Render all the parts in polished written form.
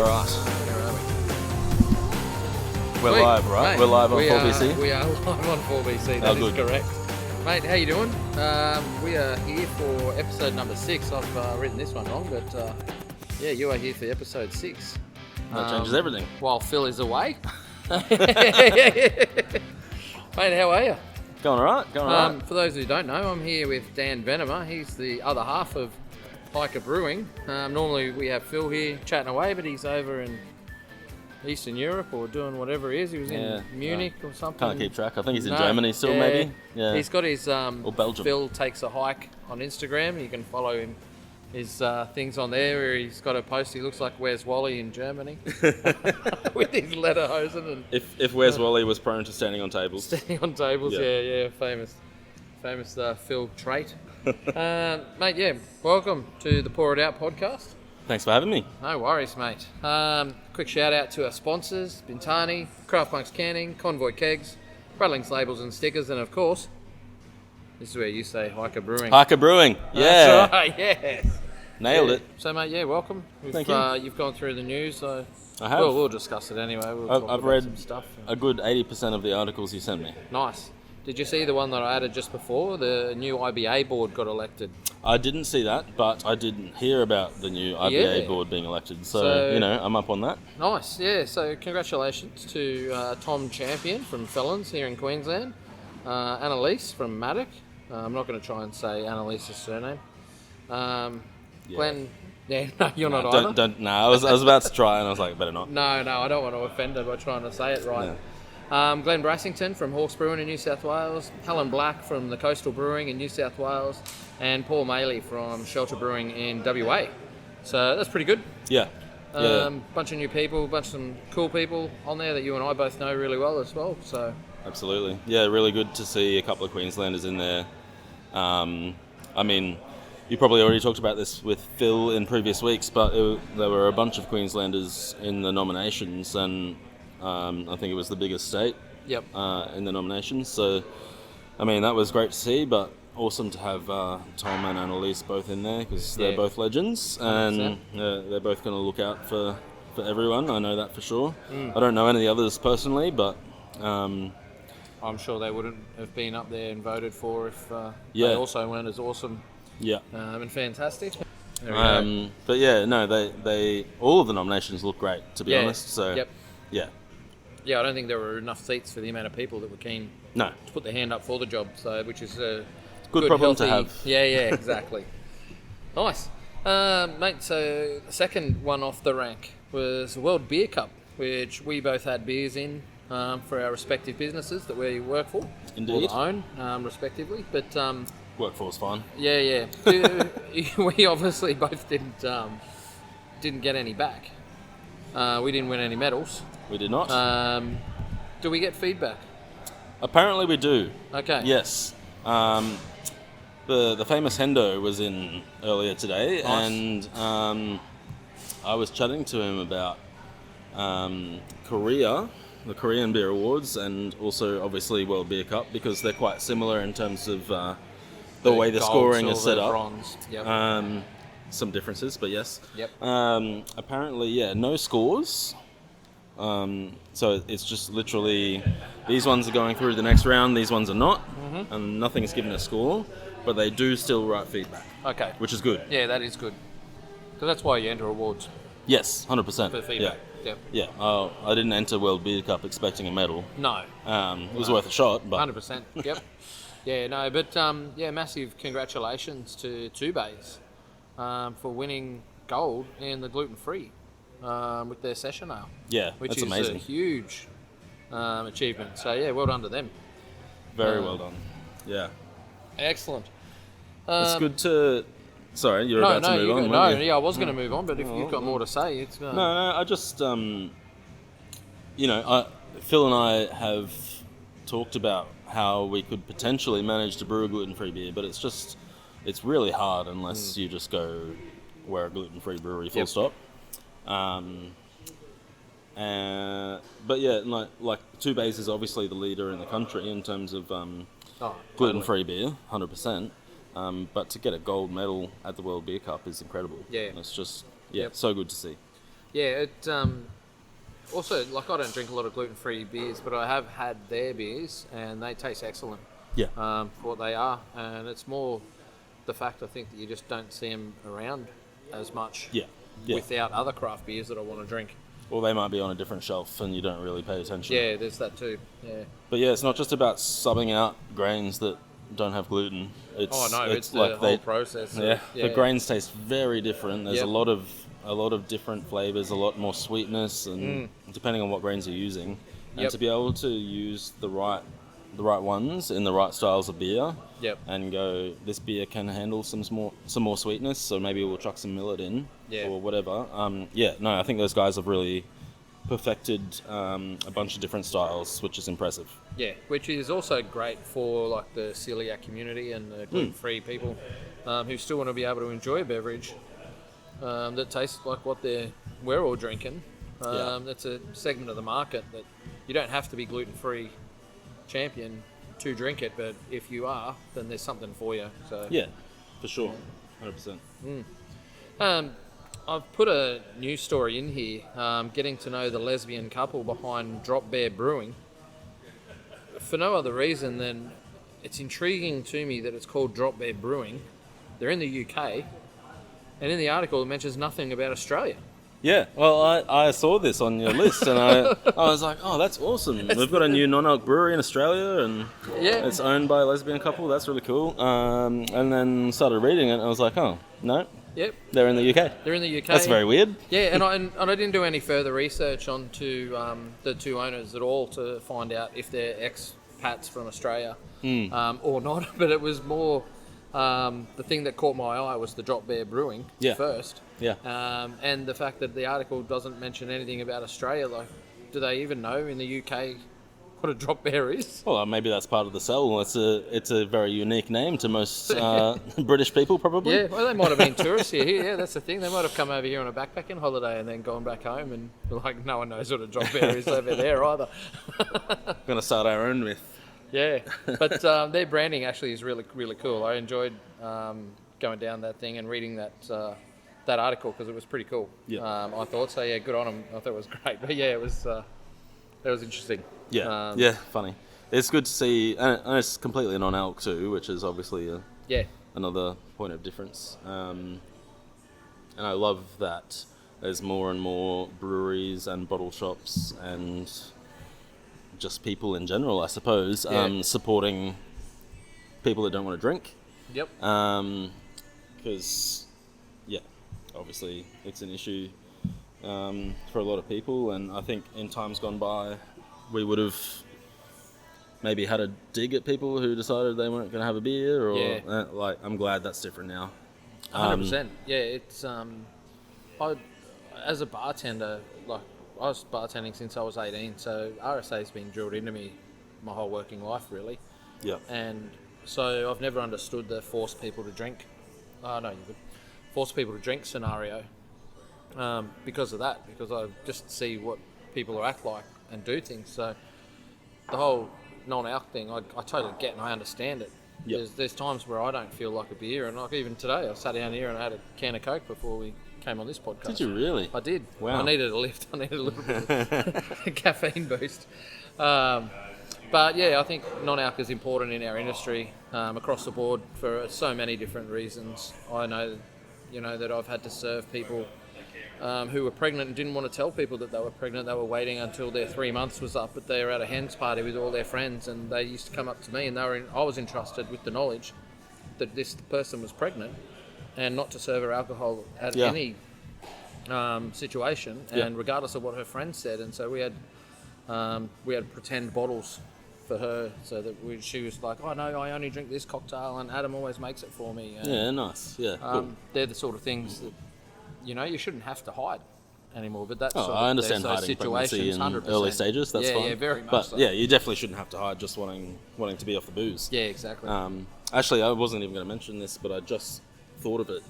All right. Where are we? We're live, right? Mate, We're live on 4BC? We are live on 4BC, that is correct. Mate, how you doing? We are here for episode number 6. I've written this one wrong, but yeah, you are here for episode 6. That changes everything. While Phil is away. Mate, how are you? Going all right, going all right. For those who don't know, I'm here with Dan Venemer. He's the other half of Hiker Brewing. Normally we have Phil here chatting away, but he's over in Eastern Europe or doing whatever he is. He was in Munich or something. Can't keep track. I think he's in Germany still, maybe. Yeah. He's got his or Belgium. Phil Takes a Hike on Instagram. You can follow him. His things on there where he's got a post. He looks like Where's Wally in Germany with his lederhosen. And if Where's Wally was prone to standing on tables. Standing on tables, yeah, famous Phil trait. Mate, yeah, welcome to the Pour It Out podcast. Thanks for having me. No worries, mate. Quick shout out to our sponsors, Bintani, Craft Punks Canning, Convoy Kegs, Bradling's Labels and Stickers, and of course, this is where you say Hiker Brewing. Hiker Brewing, yeah. That's right, yes. Nailed it. So, mate, yeah, welcome. Thank you. You've gone through the news, so I have. We'll discuss it anyway. I've read some stuff. a good 80% of the articles you sent me. Nice. Did you see the one that I added just before? The new IBA board got elected. I didn't see that, but I did hear about the new IBA board being elected. So, I'm up on that. Nice, yeah. So, congratulations to Tom Champion from Felons here in Queensland. Annelise from Madoke. I'm not going to try and say Annelise's surname. Glen. Yeah, no, you're not either. No, I was about to try and I was like, better not. No, I don't want to offend her by trying to say it right. Yeah. Glen Brasington from Hawke's Brewing in New South Wales, Helen Black from the Coastal Brewing in New South Wales, and Paul Maley from Shelter Brewing in WA. So that's pretty good. Yeah. Bunch of new people, bunch of some cool people on there that you and I both know really well as well. So absolutely. Yeah, really good to see a couple of Queenslanders in there. I mean, you probably already talked about this with Phil in previous weeks, but there were a bunch of Queenslanders in the nominations, and I think it was the biggest state in the nominations. So, I mean, that was great to see, but awesome to have Tom and Annelise both in there because they're both legends, and they're both going to look out for everyone. I know that for sure. I don't know any of the others personally, but I'm sure they wouldn't have been up there and voted for if they also weren't as awesome and fantastic. But yeah, no, they all of the nominations look great, to be honest. So yeah, I don't think there were enough seats for the amount of people that were keen to put their hand up for the job. So, which is a good problem to have. Yeah, exactly. Nice, mate. So the second one off the rank was the World Beer Cup, which we both had beers in. For our respective businesses that we work for, indeed, or own, respectively. But work for's fine. Yeah. We obviously both didn't get any back. We didn't win any medals. We did not. Do we get feedback? Apparently, we do. Okay. Yes. The famous Hendo was in earlier today, and I was chatting to him about Korea. The Korean Beer Awards, and also obviously World Beer Cup, because they're quite similar in terms of the way the scoring is set up. Bronze. Yep. Some differences, but yes. Yep. Apparently, no scores. So it's just literally these ones are going through the next round, these ones are not, and nothing's given a score, but they do still write feedback. Okay. Which is good. Yeah, that is good. Because that's why you enter awards. Yes, 100%. For feedback. Yeah. I didn't enter World Beer Cup expecting a medal. No. It was worth a shot, but 100%. Yep. Yeah, no, but massive congratulations to Two Bays for winning gold in the gluten-free with their session ale. Yeah, which that's is amazing. A huge achievement. So yeah, well done to them. Very well done. Yeah. Excellent. It's good to. Sorry, you're about to move on. I was going to move on, but if you've got more to say, it's... No, I just, Phil and I have talked about how we could potentially manage to brew a gluten-free beer, but it's really hard unless you just go, we're a gluten-free brewery, full stop. But yeah, like Two Bays is obviously the leader in the country in terms of gluten-free beer, 100%. But to get a gold medal at the World Beer Cup is incredible. Yeah. It's just, so good to see. Yeah, it also, like, I don't drink a lot of gluten-free beers, but I have had their beers, and they taste excellent. Yeah. For what they are, and it's more the fact, I think, that you just don't see them around as much. Yeah. Yeah. Without other craft beers that I want to drink. Or they might be on a different shelf and you don't really pay attention. Yeah, there's that too. Yeah. But yeah, it's not just about subbing out grains that don't have gluten. It's the whole process. The grains taste very different. There's Yep. a lot of different flavors, a lot more sweetness, and depending on what grains you're using, and Yep. to be able to use the right ones in the right styles of beer, Yep. and go, this beer can handle some more sweetness, so maybe we'll chuck some millet in, or whatever. I think those guys have really perfected a bunch of different styles, which is impressive. Yeah, which is also great for like the celiac community and the gluten-free people who still want to be able to enjoy a beverage that tastes like what we're all drinking. That's a segment of the market that you don't have to be gluten-free champion to drink it, but if you are, then there's something for you. So yeah, for sure, 100%. I've put a news story in here, getting to know the lesbian couple behind Drop Bear Brewing, for no other reason than it's intriguing to me that it's called Drop Bear Brewing. They're in the UK, and in the article it mentions nothing about Australia. Yeah, well, I saw this on your list, and I was like, oh, that's awesome. We've got a new non-alc brewery in Australia, and it's owned by a lesbian couple. That's really cool. And then started reading it, and I was like, oh, no. Yep. They're in the UK. They're in the UK. That's very weird. Yeah, and I didn't do any further research onto the two owners at all to find out if they're expats from Australia or not, but it was more... the thing that caught my eye was the Drop Bear Brewing first. Yeah. And the fact that the article doesn't mention anything about Australia. Like, do they even know in the UK what a drop bear is? Well, maybe that's part of the sell. It's a very unique name to most British people, probably. Yeah, well, they might have been tourists here. Yeah, that's the thing. They might have come over here on a backpacking holiday and then gone back home, and like, no one knows what a drop bear is over there either. Going to start our own myth. Yeah, but their branding actually is really, really cool. I enjoyed going down that thing and reading that article because it was pretty cool. Yeah. I thought so. Yeah, good on them. I thought it was great. But yeah, it was interesting. Yeah, funny. It's good to see, and it's completely non-alc too, which is obviously another point of difference. And I love that there's more and more breweries and bottle shops and just people in general, I suppose, supporting people that don't want to drink. Yep. Because, obviously it's an issue for a lot of people, and I think in times gone by we would have maybe had a dig at people who decided they weren't going to have a beer, or I'm glad that's different now. 100%. Yeah, it's as a bartender, like, I was bartending since I was 18, so RSA's been drilled into me my whole working life, really. Yeah. And so I've never understood the force people to drink. Force people to drink scenario because of that, because I just see what people act like and do things. So the whole non-alc thing, I totally get and I understand it. Yep. There's times where I don't feel like a beer, and like even today I sat down here and I had a can of Coke before we came on this podcast. Did you really? I did. Wow. I needed a lift. I needed a little bit of caffeine boost. But yeah, I think non-alc is important in our industry across the board for so many different reasons. I know, that I've had to serve people who were pregnant and didn't want to tell people that they were pregnant. They were waiting until their 3 months was up, but they were at a hen's party with all their friends, and they used to come up to me, and I was entrusted with the knowledge that this person was pregnant, and not to serve her alcohol at any situation, and regardless of what her friends said. And so we had pretend bottles for her, so that she was like, oh no, I only drink this cocktail, and Adam always makes it for me. And, nice. Cool. They're the sort of things that you shouldn't have to hide anymore. But that's I understand hiding pregnancy in 100%. early stages. That's fine. Yeah, very much. But so. you definitely shouldn't have to hide just wanting to be off the booze. Yeah, exactly. Actually, I wasn't even going to mention this, but I just thought of it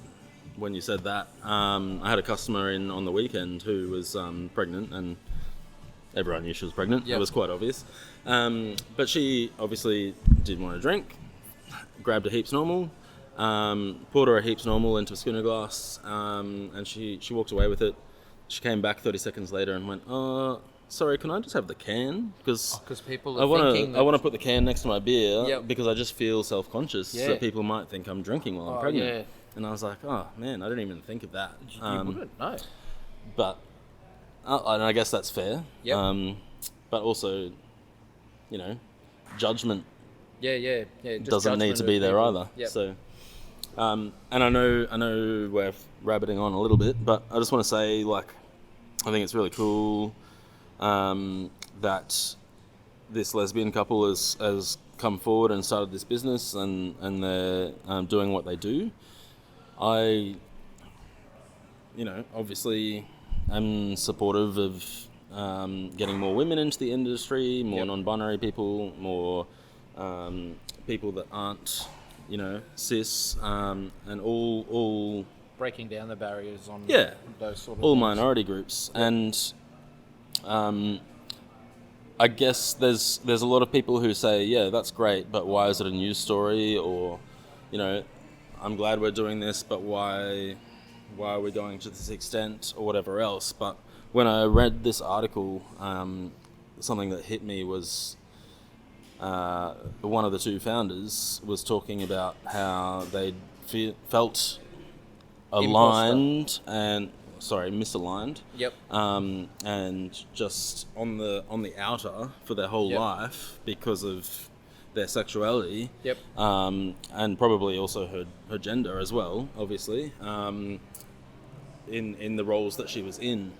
when you said that. I had a customer in on the weekend who was pregnant, and everyone knew she was pregnant. Yep. It was quite obvious. But she obviously didn't want to drink, grabbed a heaps normal, poured her a heaps normal into a schooner glass, and she walked away with it. she came back 30 seconds later and went, sorry, can I just have the can? Because people are thinking I want to put the can next to my beer Yep. because I just feel self-conscious that people might think I'm drinking while I'm pregnant. Yeah. And I was like, oh, man, I didn't even think of that. You wouldn't, no. But and I guess that's fair. Yep. But also, you know, judgment Yeah. Just doesn't need to be there either. Yep. So, and I know we're rabbiting on a little bit, but I just want to say, like, I think it's really cool that this lesbian couple has come forward and started this business, and they're doing what they do. I, obviously am supportive of getting more women into the industry, more non-binary people, more people that aren't, cis, and all breaking down the barriers on those sort of all things. minority groups. And I guess there's a lot of people who say, yeah, that's great, but why is it a news story? Or, I'm glad we're doing this, but why are we going to this extent, or whatever else? But when I read this article, something that hit me was one of the two founders was talking about how they felt aligned misaligned. Yep. And just on the outer for their whole life because of their sexuality. Yep. And probably also her gender as well, obviously. In the roles that she was in.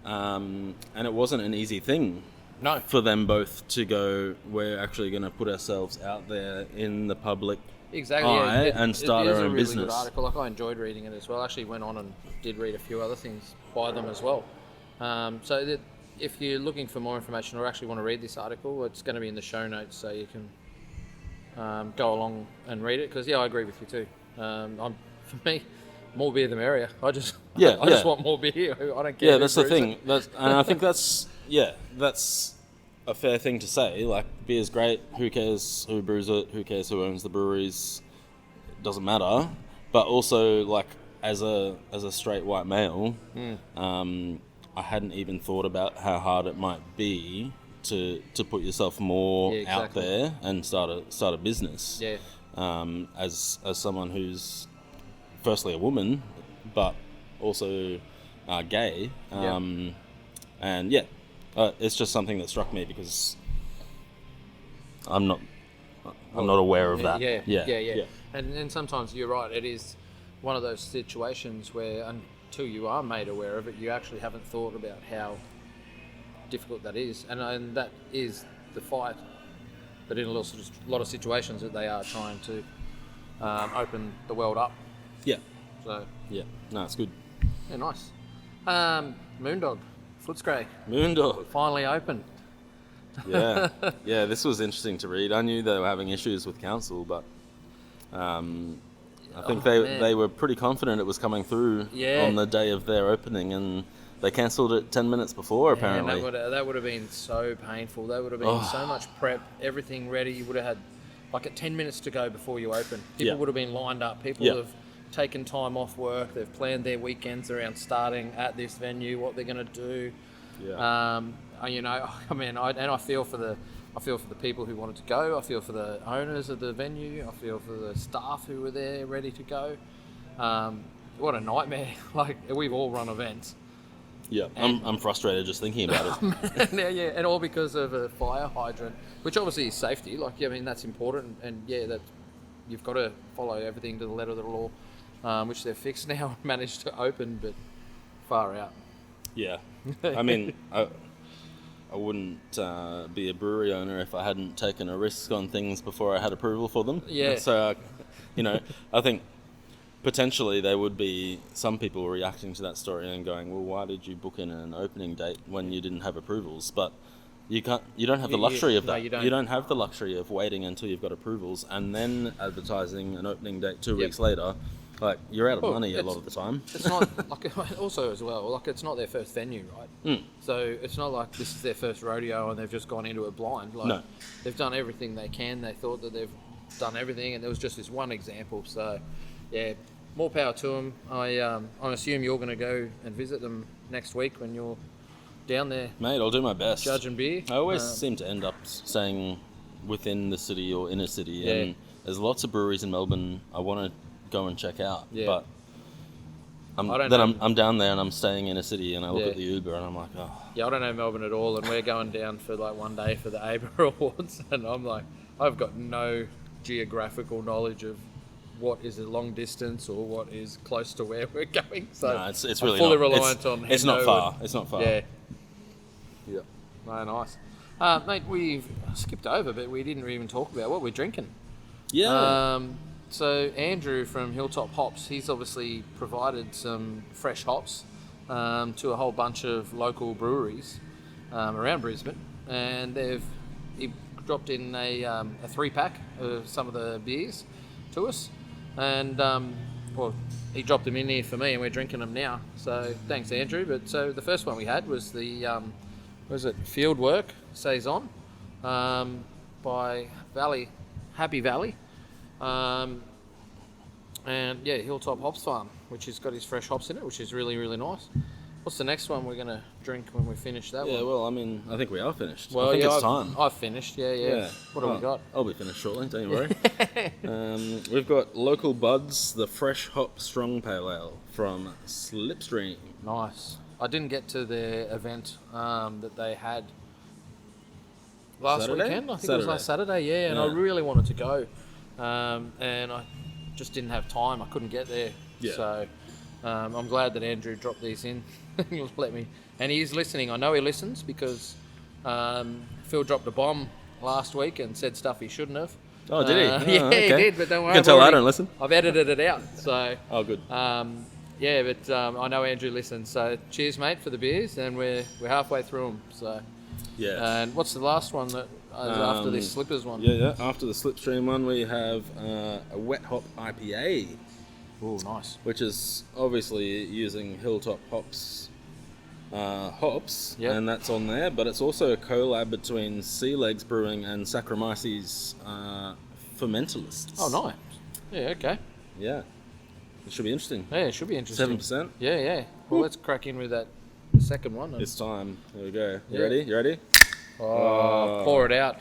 And it wasn't an easy thing. No. For them both to go, we're actually going to put ourselves out there in the public eye and start our own business. It is a really good article. Like, I enjoyed reading it as well. I actually went on and did read a few other things by them as well. So that if you're looking for more information or actually want to read this article, it's going to be in the show notes, so you can go along and read it. Because I agree with you too. For me, more beer the merrier. I just want more beer. I don't care. Yeah, that's the thing. And I think that's a fair thing to say. Like, beer's great. Who cares who brews it? Who cares who owns the breweries? It doesn't matter. But also, like, as a straight white male, I hadn't even thought about how hard it might be to put yourself more out there and start a business. Yeah. As someone who's firstly a woman, but also gay. And it's just something that struck me because I'm not aware of that. Yeah. And sometimes you're right. It is one of those situations where until you are made aware of it, you actually haven't thought about how difficult that is, and that is the fight. But in a lot of situations, that they are trying to open the world up. Yeah. So. Yeah. No, it's good. Yeah, nice. Moondog, Footscray. Moondog finally open. Yeah. This was interesting to read. I knew they were having issues with council, but I think they were pretty confident it was coming through on the day of their opening, and they cancelled it 10 minutes before, apparently. That would have been so painful. That would have been so much prep, everything ready. You would have had like 10 minutes to go before you open. People would have been lined up. People would have taken time off work. They've planned their weekends around starting at this venue, what they're going to do. Yeah. I feel for the people who wanted to go. I feel for the owners of the venue. I feel for the staff who were there ready to go. What a nightmare. Like, we've all run events. Yeah, I'm frustrated just thinking about it. And all because of a fire hydrant, which obviously is safety. Like, I mean, that's important, and that you've got to follow everything to the letter of the law, which they've fixed now and managed to open, but far out. Yeah, I mean, I wouldn't be a brewery owner if I hadn't taken a risk on things before I had approval for them. Yeah. So, I think potentially there would be some people reacting to that story and going, well, why did you book in an opening date when you didn't have approvals? But you don't have the luxury of that. No, you don't have the luxury of waiting until you've got approvals and then advertising an opening date 2 weeks later. Like, you're out of money a lot of the time. It's not like, also as well, like, it's not their first venue, right? So it's not like this is their first rodeo and they've just gone into it blind. Like, no. They've done everything they can. They thought that they've done everything, and there was just this one example. So more power to them. I assume you're going to go and visit them next week when you're down there. Mate, I'll do my best. Judging beer. I always seem to end up staying within the city or inner city, and there's lots of breweries in Melbourne I want to go and check out. Yeah. But I'm down there and I'm staying in a city, and I look at the Uber and I'm like, oh. Yeah, I don't know Melbourne at all, and we're going down for like one day for the IBA Awards, and I'm like, I've got no geographical knowledge of what is a long distance or what is close to where we're going. So no, it's I'm really fully not. reliant on. It's not far. It's not far. Yeah. Yeah. No, nice. Mate, we've skipped over, but we didn't even talk about what we're drinking. Yeah. So Andrew from Hilltop Hops, he's obviously provided some fresh hops to a whole bunch of local breweries around Brisbane, and he dropped in a 3-pack of some of the beers to us, and well, he dropped them in here for me, and we're drinking them now. So thanks, Andrew. But so the first one we had was the Fieldwork Saison by Happy Valley. And yeah, Hilltop Hops Farm, which has got his fresh hops in it, which is really, really nice. What's the next one we're going to drink when we finish that one? Yeah, well, I mean, I think we are finished. Well, I think it's time. I've finished, yeah. What have we got? I'll be finished shortly, don't you worry. We've got Local Buds, the Fresh Hop Strong Pale Ale from Slipstream. Nice. I didn't get to the event that they had last weekend. I think it was last Saturday, and I really wanted to go. And I just didn't have time. I couldn't get there. Yeah. So I'm glad that Andrew dropped these in. He'll let me. And he's listening. I know he listens because Phil dropped a bomb last week and said stuff he shouldn't have. Oh, did he? Yeah, okay. he did, but don't worry. You can tell I don't listen. I've edited it out. So. Oh, good. Yeah, but I know Andrew listens. So cheers, mate, for the beers, and we're halfway through them. So. Yeah. And what's the last one that after this Slippers one? Yeah. After the Slipstream one, we have a Wet Hop IPA. Oh, nice. Which is obviously using Hilltop Hops, and that's on there. But it's also a collab between Sea Legs Brewing and Saccharomyces Fermentalists. Oh, nice. Yeah. Okay. Yeah. It should be interesting. Yeah, it should be interesting. 7%. Yeah. Well, let's crack in with that second one. It's time. Here we go. You ready? You ready? Oh, pour it out.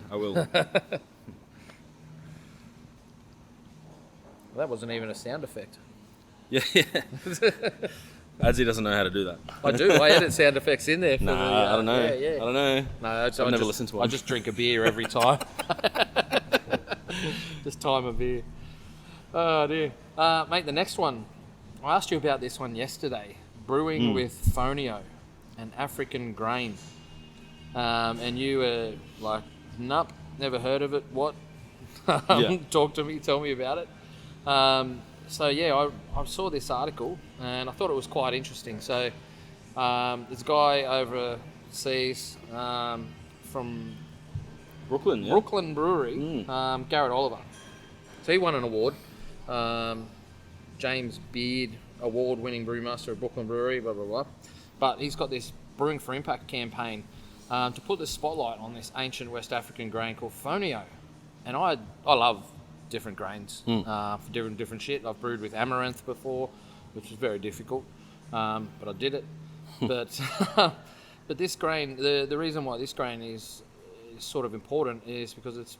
I will. That wasn't even a sound effect. Yeah. Adzi doesn't know how to do that. I do. I edit sound effects in there. For I don't know. Yeah. I don't know. No, I've never listened to one. I just drink a beer every time. Just time a beer. Oh, dear. Mate, the next one. I asked you about this one yesterday. Brewing with Fonio, an African grain. And you were like, nope, never heard of it. What? Talk to me. Tell me about it. So yeah, I saw this article and I thought it was quite interesting. So there's a guy overseas from Brooklyn Brewery, Garrett Oliver. So he won an award, James Beard award-winning brewmaster of Brooklyn Brewery, blah blah blah. But he's got this Brewing for Impact campaign to put the spotlight on this ancient West African grain called Fonio, and I love different grains for different shit. I've brewed with amaranth before, which was very difficult, but I did it. But but this grain, the reason why this grain is sort of important is because it's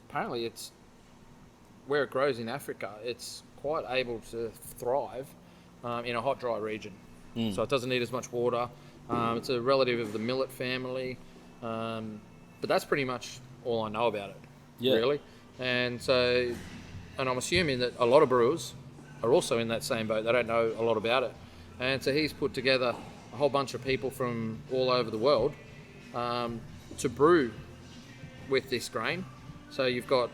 where it grows in Africa. It's quite able to thrive in a hot, dry region, so it doesn't need as much water. It's a relative of the millet family, but that's pretty much all I know about it, really. And so. And I'm assuming that a lot of brewers are also in that same boat. They don't know a lot about it. And so he's put together a whole bunch of people from all over the world to brew with this grain. So you've got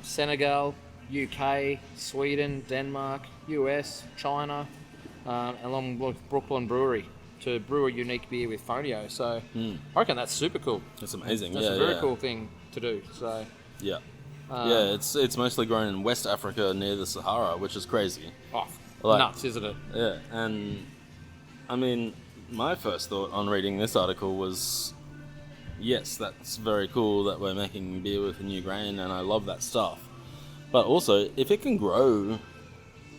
Senegal, UK, Sweden, Denmark, US, China, along with Brooklyn Brewery to brew a unique beer with Fonio. So I reckon that's super cool. That's amazing. That's a very cool thing to do. So yeah. It's mostly grown in West Africa near the Sahara, which is crazy. Oh, nuts, isn't it? Yeah, and I mean, my first thought on reading this article was, yes, that's very cool that we're making beer with a new grain, and I love that stuff. But also, if it can grow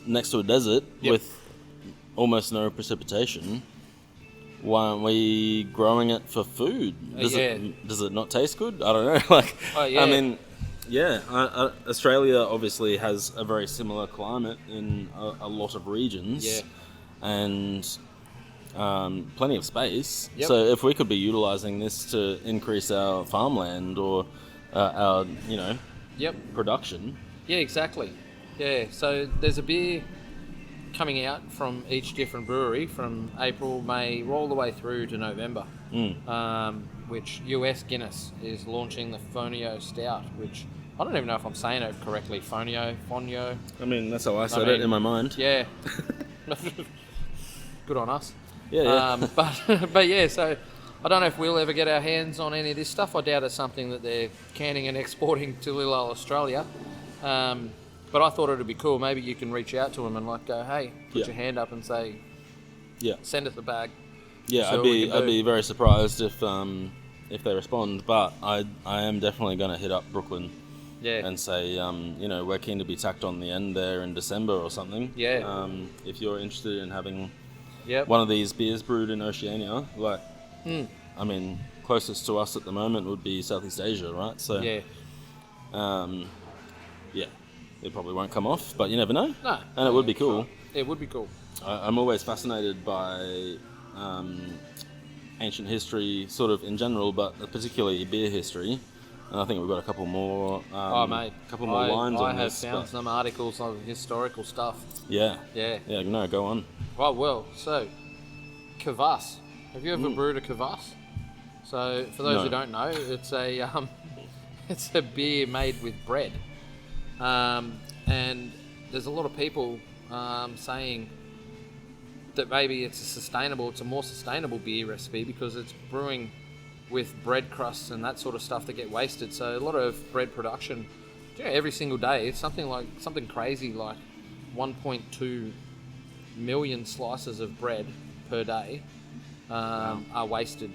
next to a desert Yep. with almost no precipitation. Why aren't we growing it for food? Does it not taste good? I don't know. I mean, Australia obviously has a very similar climate in a lot of regions. Yeah. And plenty of space. Yep. So if we could be utilising this to increase our farmland or our, production. Yeah, exactly. Yeah, so there's a beer coming out from each different brewery from April, May, all the way through to November. Which US Guinness is launching the Fonio Stout, which I don't even know if I'm saying it correctly. Fonio. I mean, that's how I said it in my mind. Yeah. Good on us. Yeah. But yeah, so I don't know if we'll ever get our hands on any of this stuff. I doubt it's something that they're canning and exporting to little old Australia. But I thought it would be cool. Maybe you can reach out to them and go, hey, put your hand up and say, send us a bag. Yeah, So I'd be very surprised if they respond. But I am definitely going to hit up Brooklyn. Yeah. And say, we're keen to be tacked on the end there in December or something. Yeah. If you're interested in having Yep. one of these beers brewed in Oceania, I mean, closest to us at the moment would be Southeast Asia, right? So, it probably won't come off, but you never know. No. And it would be cool. It would be cool. I'm always fascinated by ancient history, sort of in general, but particularly beer history. And I think we've got a couple more. Mate. Couple more lines on I this. have found some articles of historical stuff. Yeah. Yeah. Yeah. No, go on. Oh well. So, kvass. Have you ever brewed a kvass? So, for those who don't know, it's a beer made with bread. And there's a lot of people saying that maybe it's a more sustainable beer recipe because it's brewing with bread crusts and that sort of stuff that get wasted. So a lot of bread production, every single day, it's something crazy like 1.2 million slices of bread per day are wasted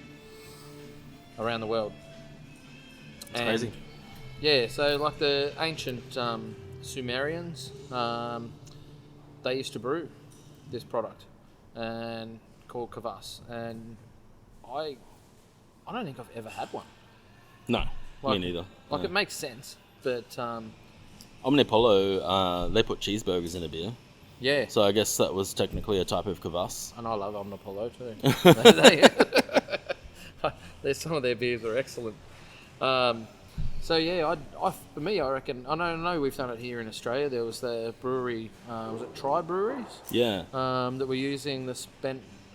around the world. It's crazy. Yeah, so like the ancient Sumerians, they used to brew this product and called kvass, and I don't think I've ever had one. No, me neither. It makes sense, but Omnipollo, they put cheeseburgers in a beer. Yeah. So I guess that was technically a type of kvass. And I love Omnipollo too. Some of their beers are excellent. So yeah, for me, I reckon. I know we've done it here in Australia. There was the brewery, was it Tri Breweries? Yeah. That were using the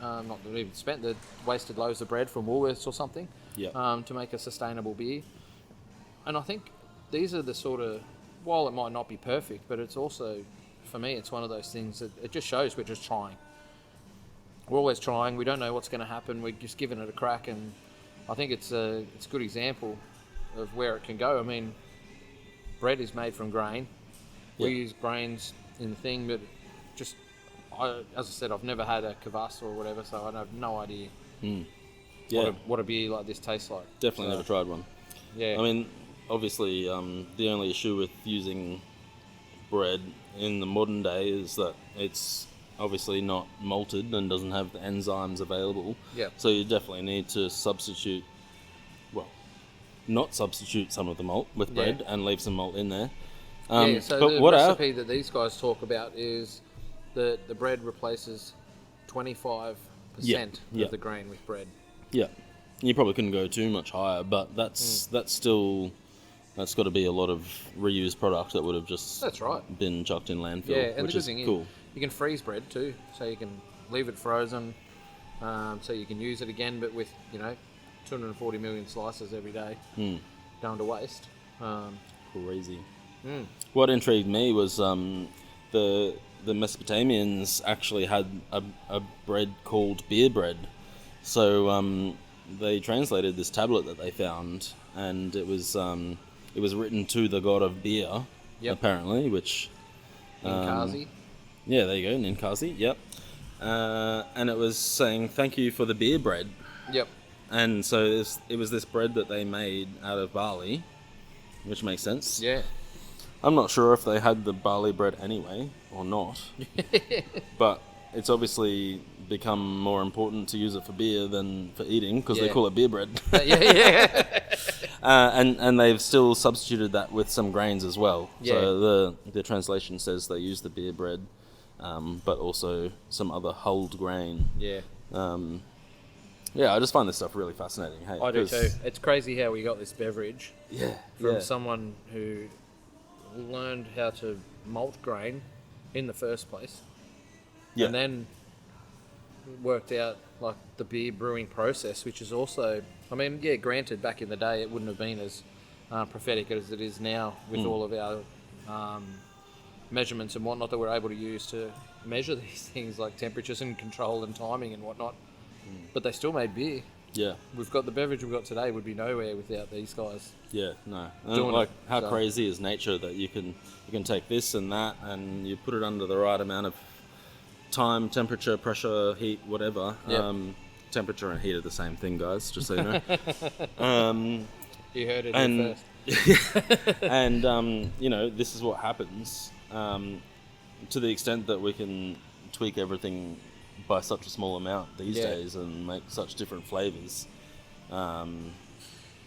the wasted loaves of bread from Woolworths or something. Yeah. To make a sustainable beer. And I think these are the sort of, while it might not be perfect, but it's also, for me, it's one of those things that it just shows we're just trying. We're always trying. We don't know what's going to happen. We're just giving it a crack, and I think it's a good example of where it can go. I mean, bread is made from grain. We use grains in the thing, but as I said, I've never had a kvass or whatever, so I have no idea what a beer like this tastes like. Definitely never tried one. Yeah. I mean, obviously, the only issue with using bread in the modern day is that it's obviously not malted and doesn't have the enzymes available. Yeah. So you definitely need to not substitute some of the malt with bread and leave some malt in there. So the recipe that these guys talk about is the bread replaces 25% of the grain with bread. Yeah. You probably couldn't go too much higher, but that's got to be a lot of reused product that would have just been chucked in landfill, yeah, and which the is good thing cool. Is you can freeze bread too, so you can leave it frozen, so you can use it again, but with 240 million slices every day going to waste. Crazy. What intrigued me was the Mesopotamians actually had a bread called beer bread. So they translated this tablet that they found, and it was written to the god of beer, apparently, which... Ninkasi. Yeah, there you go, Ninkasi, yep. And it was saying, thank you for the beer bread. Yep. And so it was this bread that they made out of barley, which makes sense. Yeah. I'm not sure if they had the barley bread anyway or not, but it's obviously become more important to use it for beer than for eating because they call it beer bread. And they've still substituted that with some grains as well. Yeah. So the translation says they use the beer bread, but also some other hulled grain. Yeah. I just find this stuff really fascinating. Hey, I do too. It's crazy how we got this beverage from Yeah. someone who learned how to malt grain in the first place, and then worked out like the beer brewing process, which is also, I mean, granted, back in the day it wouldn't have been as prophetic as it is now with all of our measurements and whatnot that we're able to use to measure these things like temperatures and control and timing and whatnot. But they still made beer. Yeah. We've got the beverage we've got today would be nowhere without these guys. Yeah, no. Doing Like, it, how so. crazy is nature that you can take this and that and you put it under the right amount of time, temperature, pressure, heat, whatever. Yep. Temperature and heat are the same thing, guys, just so you know. You heard it and, first. And, this is what happens to the extent that we can tweak everything by such a small amount these days and make such different flavors.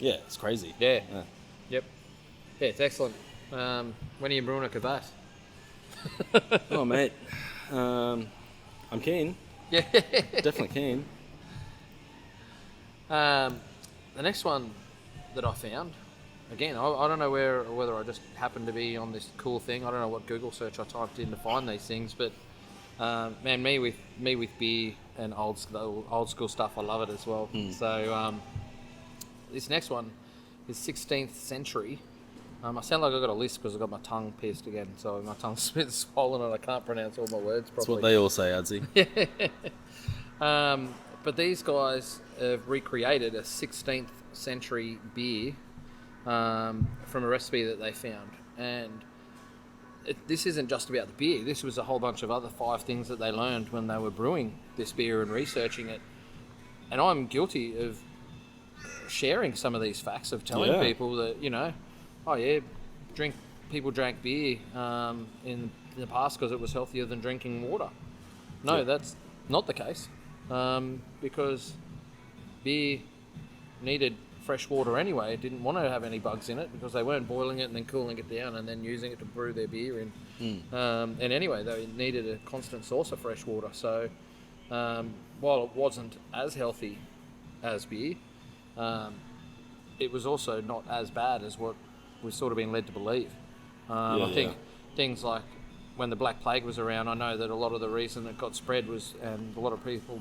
It's crazy. Yeah. Yep. Yeah, it's excellent. When are you brewing a Cavass? Oh, mate. I'm keen. Yeah. Definitely keen. The next one that I found, again, I don't know whether I just happened to be on this cool thing. I don't know what Google search I typed in to find these things, but man, me with beer and old school stuff, I love it as well. So this next one is 16th century. I sound like I got a list because I got my tongue pierced again, so my tongue's a bit swollen and I can't pronounce all my words properly. That's what they all say, Adzi. But these guys have recreated a 16th century beer from a recipe that they found, and this isn't just about the beer. This was a whole bunch of other 5 things that they learned when they were brewing this beer and researching it. And I'm guilty of sharing some of these facts, of telling people that, people drank beer in the past because it was healthier than drinking water. No, that's not the case, because beer needed fresh water anyway. It didn't want to have any bugs in it because they weren't boiling it and then cooling it down and then using it to brew their beer in. And anyway, they needed a constant source of fresh water. So while it wasn't as healthy as beer, it was also not as bad as what we've sort of been led to believe. I think things like when the Black Plague was around, I know that a lot of the reason it got spread was, and a lot of people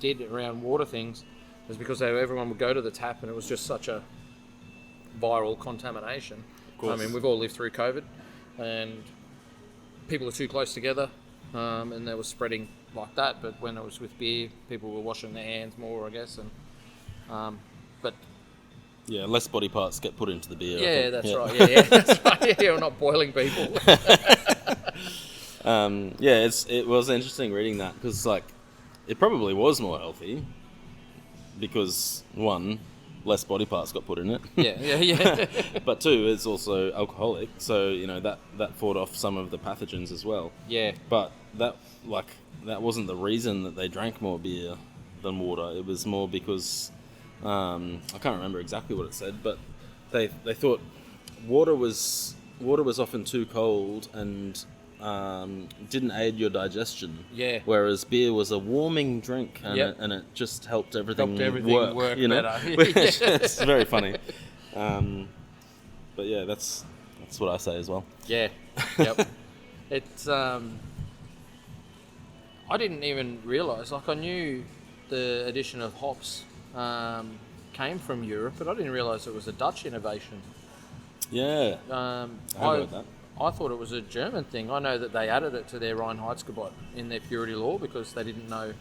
did around water things, is because everyone would go to the tap and it was just such a viral contamination. I mean, we've all lived through COVID and people are too close together, and there was spreading like that. But when it was with beer, people were washing their hands more, I guess. And but less body parts get put into the beer. Yeah, that's right. Yeah, that's right. Yeah, we're not boiling people. It was interesting reading that because it probably was more healthy because 1, less body parts got put in it. Yeah. But 2, it's also alcoholic, so that fought off some of the pathogens as well. Yeah. But that wasn't the reason that they drank more beer than water. It was more because I can't remember exactly what it said, but they thought water was often too cold and didn't aid your digestion. Yeah. Whereas beer was a warming drink, and it just helped everything work better. It's very funny. But yeah, that's what I say as well. Yeah. Yep. It's I didn't even realise. I knew the addition of hops came from Europe, but I didn't realise it was a Dutch innovation. Yeah. I heard that. I thought it was a German thing. I know that they added it to their Reinheitsgebot in their purity law because they didn't know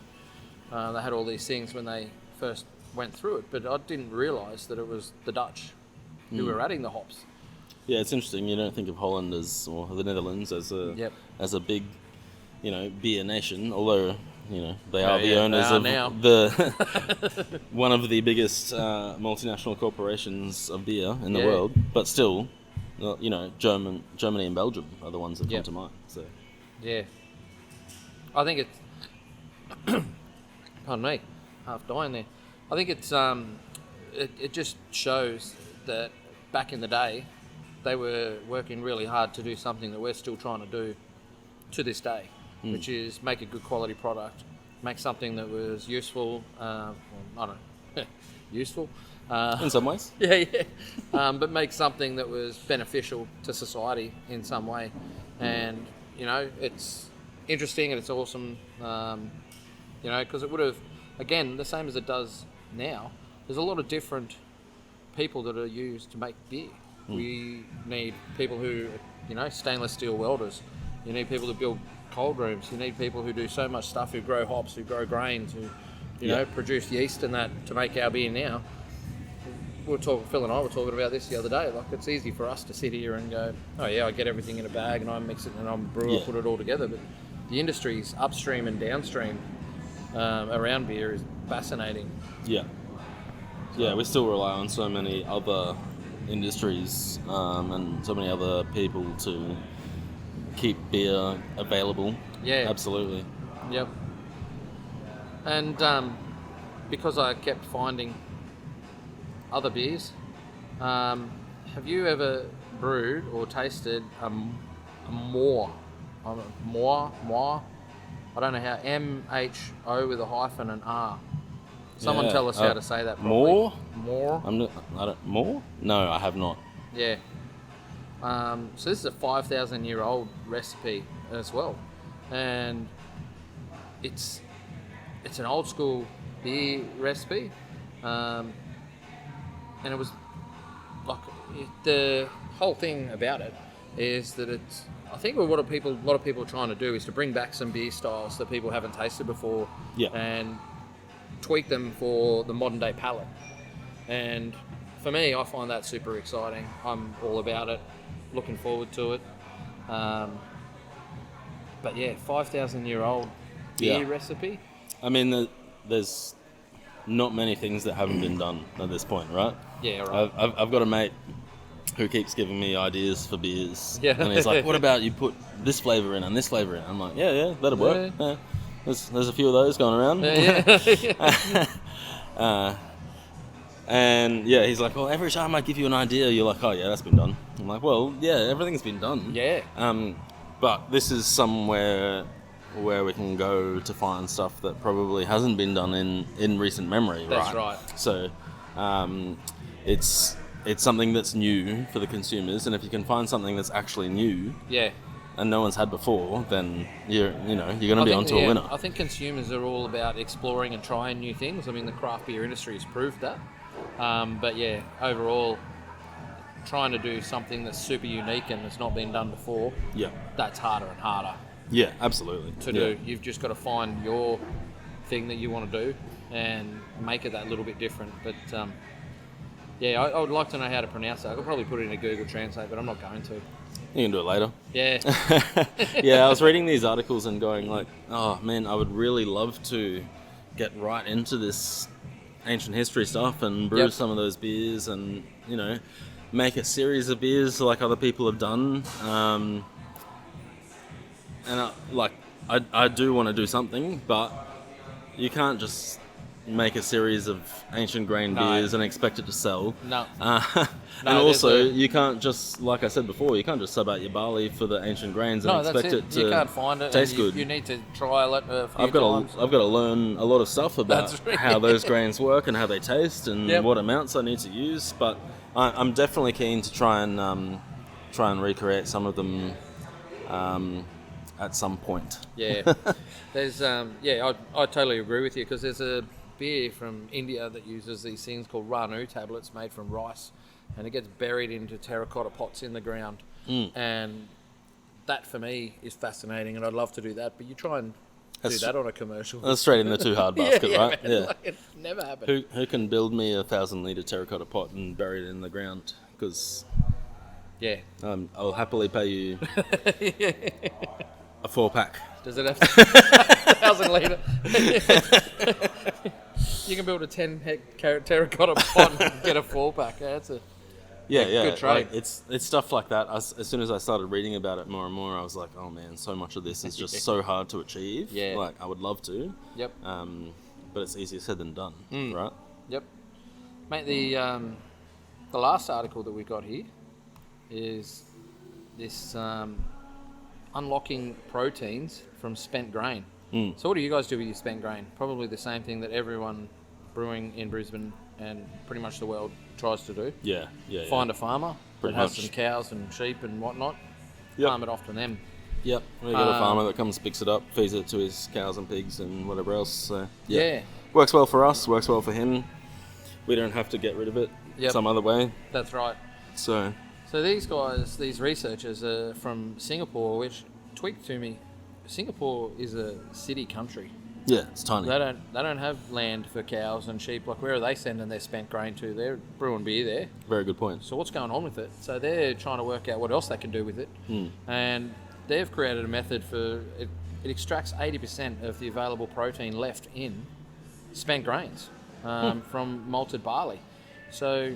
they had all these things when they first went through it. But I didn't realise that it was the Dutch who were adding the hops. Yeah, it's interesting. You don't think of Holland or the Netherlands as a big, beer nation, although they are the owners of the one of the biggest multinational corporations of beer in the world. But still, Well, Germany and Belgium are the ones that come to mind. So yeah, I think it's pardon me, half dying there. I think it's it just shows that back in the day they were working really hard to do something that we're still trying to do to this day, which is make a good quality product, make something that was useful. I don't know, useful. in some ways, Yeah. But make something that was beneficial to society in some way. And, it's interesting and it's awesome, because it would have, again, the same as it does now, there's a lot of different people that are used to make beer. We need people who, stainless steel welders. You need people who build cold rooms. You need people who do so much stuff, who grow hops, who grow grains, who, produce yeast and that to make our beer now. Phil and I were talking about this the other day. Like, it's easy for us to sit here and go, oh yeah, I get everything in a bag and I mix it and I'm a brewer, put it all together. But the industries upstream and downstream around beer is fascinating. Yeah. Yeah, we still rely on so many other industries and so many other people to keep beer available. Yeah. Absolutely. Yep. And because I kept finding other beers, have you ever brewed or tasted a more? I don't know how, MHO with a hyphen and R. Someone tell us how to say that properly. More? More? No, I have not. Yeah. So this is a 5,000-year-old recipe as well, and it's an old school beer recipe, and it was like the whole thing about it is that it's. I think what a lot of people are trying to do is to bring back some beer styles that people haven't tasted before, and tweak them for the modern day palate. And for me, I find that super exciting. I'm all about it, looking forward to it. But yeah, 5,000-year-old beer recipe. I mean, there's not many things that haven't been done at this point, right? Yeah, right. I've got a mate who keeps giving me ideas for beers. Yeah. And he's like, what about you put this flavour in and this flavour in? I'm like, yeah, that'll work. Yeah. There's a few of those going around. And yeah, he's like, well, every time I give you an idea, you're like, oh yeah, that's been done. I'm like, well, yeah, everything's been done. Yeah. But this is somewhere where we can go to find stuff that probably hasn't been done in recent memory, right? That's right. So it's something that's new for the consumers, and if you can find something that's actually new, and no one's had before, then you're going to be onto a winner. I think consumers are all about exploring and trying new things. I mean, the craft beer industry has proved that. But yeah, overall, trying to do something that's super unique and that's not been done before, that's harder and harder. Yeah, absolutely. To do. You've just got to find your thing that you want to do and make it that little bit different. But I would like to know how to pronounce it. I could probably put it in a Google Translate, but I'm not going to. You can do it later. Yeah. Yeah, I was reading these articles and going like, oh man, I would really love to get right into this ancient history stuff and brew some of those beers and, make a series of beers like other people have done. And I do want to do something, but you can't just make a series of ancient grain beers and expect it to sell. No. And also, you can't just, like I said before, you can't just sub out your barley for the ancient grains and expect it to you can't find it taste and good. You need to trial it a few I've got to learn a lot of stuff about how those grains work and how they taste and what amounts I need to use. But I'm definitely keen to try and recreate some of them at some point. Yeah. There's I totally agree with you, because there's a beer from India that uses these things called Ranu tablets made from rice, and it gets buried into terracotta pots in the ground. And that for me is fascinating, and I'd love to do that, but you try and do that on a commercial. That's straight in the too hard basket, right? Man, like, it never happened. Who can build me a 1,000-litre terracotta pot and bury it in the ground? Because I'll happily pay you a 4-pack. Does it have to 1,000 litre? You can build a 10 hectare terracotta pot and get a 4-pack. Yeah, a yeah. good trade. Like, it's stuff like that. As soon as I started reading about it more and more, I was like, oh man, so much of this is just so hard to achieve. Yeah. Like, I would love to. Yep. But it's easier said than done, right? Yep. Mate, the last article that we got here is this unlocking proteins from spent grain. So what do you guys do with your spent grain? Probably the same thing that everyone brewing in Brisbane and pretty much the world tries to do. Yeah. Find a farmer Pretty that has much. some cows and sheep and whatnot, Yep. farm it off to them. Yep. We got a farmer that comes, picks it up, feeds it to his cows and pigs and whatever else. So Yeah. works well for us. Works well for him. We don't have to get rid of it some other way. That's right. So these guys, these researchers are from Singapore, which tweaked to me. Singapore is a city country. yeah, it's tiny. They don't have land for cows and sheep. Like, where are they sending their spent grain to? They're brewing beer there. Very good point. So what's going on with it? So they're trying to work out what else they can do with it. And they've created a method for it. It extracts 80% of the available protein left in spent grains from malted barley. So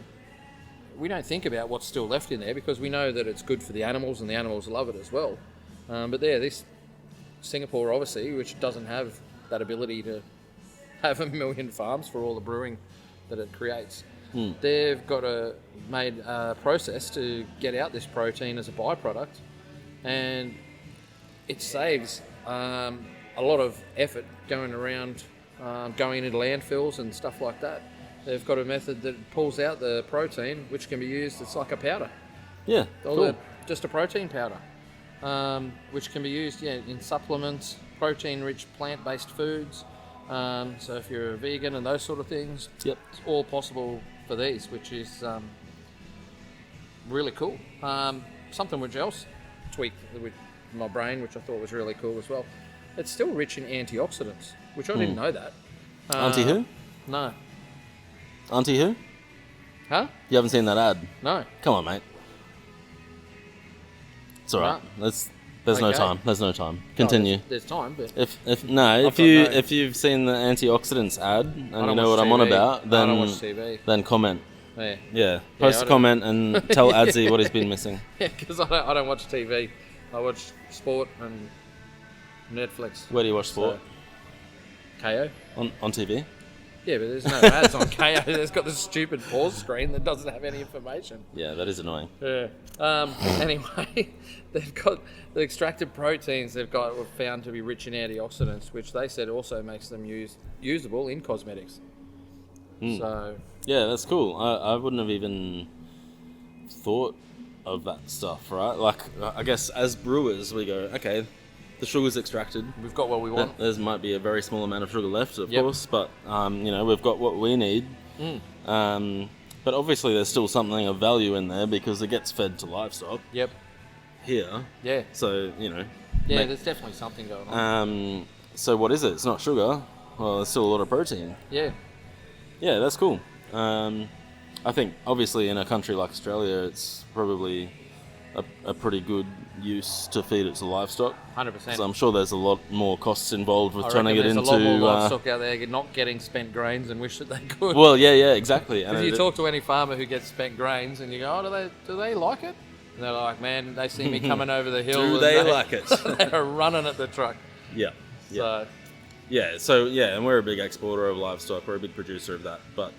we don't think about what's still left in there because we know that it's good for the animals and the animals love it as well. But this Singapore, obviously, which doesn't have that ability to have 1 million farms for all the brewing that it creates. They've got made a process to get out this protein as a byproduct, and it saves a lot of effort going around, going into landfills and stuff like that. They've got a method that pulls out the protein, which can be used. It's like a powder. Yeah, cool. Just a protein powder, which can be used in supplements, protein-rich plant-based foods. So if you're a vegan and those sort of things, Yep. it's all possible for these, which is really cool. Something which else tweaked with my brain, which I thought was really cool as well. It's still rich in antioxidants, which I didn't know that. Auntie who? No. Auntie who? Huh? You haven't seen that ad? No. Come on, mate. It's all right. There's no Okay. time. There's no time. Continue. No, there's time, but If you've seen the antioxidants ad and you know what I'm on TV. about, I don't watch then TV. comment. Yeah. Yeah, post I a don't- comment and tell Adzi what he's been missing. Yeah, because I don't watch TV. I watch sport and Netflix. Where do you watch sport? KO. On TV? Yeah, but there's no ads on KO. There's got this stupid pause screen that doesn't have any information. Yeah, that is annoying. Yeah. Anyway, they've got the extracted proteins were found to be rich in antioxidants, which they said also makes them usable in cosmetics. So Yeah, that's cool. I wouldn't have even thought of that stuff, right? Like, I guess as brewers, we go, okay, the sugar's extracted. we've got what we want. There might be a very small amount of sugar left, of Yep. course, but we've got what we need. But obviously, there's still something of value in there because it gets fed to livestock Yep. here. Yeah. So Yeah, there's definitely something going on. So what is it? It's not sugar. Well, there's still a lot of protein. Yeah. Yeah, that's cool. I think obviously in a country like Australia, it's probably a pretty good use to feed it to livestock. 100%. So I'm sure there's a lot more costs involved with I turning it reckon into. there's a lot more livestock out there not getting spent grains and wish that they could. Well, yeah, exactly. If you talk to any farmer who gets spent grains and you go, oh, do they like it? And they're like, man, they see me coming over the hill. Do and they like it? They're running at the truck. Yeah. So, And we're a big exporter of livestock. We're a big producer of that. But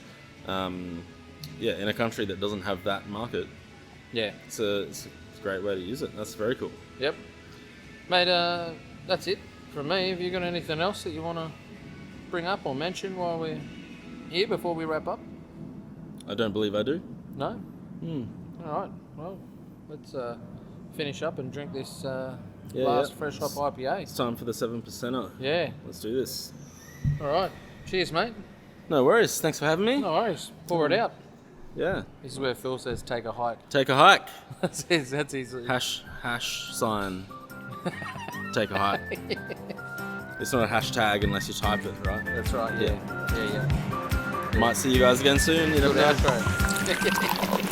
in a country that doesn't have that market, yeah. it's a great way to use it. That's very cool. Yep. Mate, that's it from me. Have you got anything else that you want to bring up or mention while we're here before we wrap up? I don't believe I do. No? All right. Well, let's finish up and drink this last fresh hop IPA. It's time for the 7%er. Yeah. Let's do this. All right. Cheers, mate. No worries. Thanks for having me. No worries. Pour it out. Yeah. This is where Phil says take a hike. Take a hike. That's easy. Hash sign. Take a hike. It's not a hashtag unless you type it, right? That's right, yeah. Might see you guys again soon. You never Good know. outro.